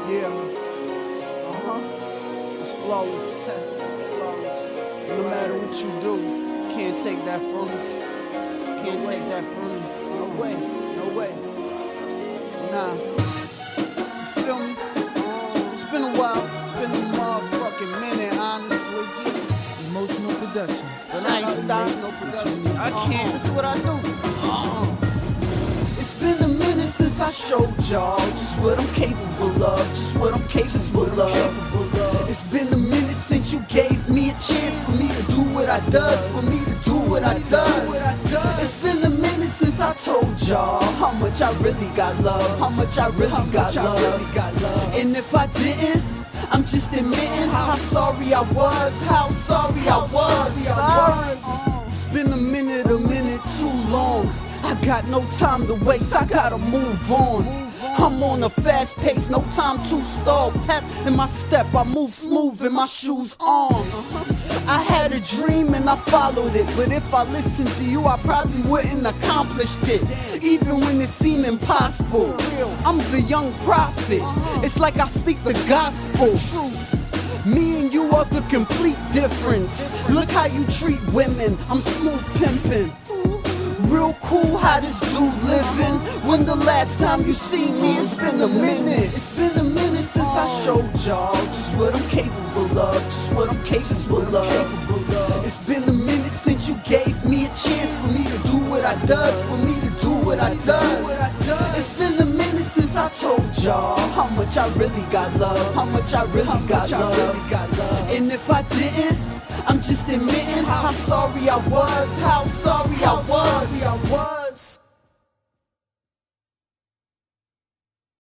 Yeah. It's flawless. Flawless. No matter what you do, can't take that from us. Can't take that from me. No way. No way. Nah. You feel me? It's been a while. It's been a motherfucking minute, honestly. Emotional Productions. But I ain't stopped. I can't. That's what I do. It's been a minute since I showed y'all just what I'm capable of. Just what I'm capable of. It's been a minute since you gave me a chance for me to do what I does. For me to do what I does. It's been a minute since I told y'all how much I really got love. How much I really got love. And if I didn't, I'm just admitting how sorry I was. How sorry I was. It's been a minute too long. I got no time to waste, I gotta move on. I'm on a fast pace, no time to stall. Pep in my step, I move smooth in my shoes on. I had a dream and I followed it, but if I listened to you, I probably wouldn't accomplish it. Even when it seemed impossible, I'm the young prophet. It's like I speak the gospel. Me and you are the complete difference. Look how you treat women, I'm smooth pimping. Real cool how this dude living. When the last time you seen me? It's been a minute. It's been a minute since I showed y'all just what I'm capable of. Just what I'm capable of. It's been a minute since you gave me a chance for me to do what I does. For me to do what I does. It's been a minute since I told y'all how much I really got love. How much I really got love. And if I didn't, I'm just admitting how sorry I was. How sorry I was.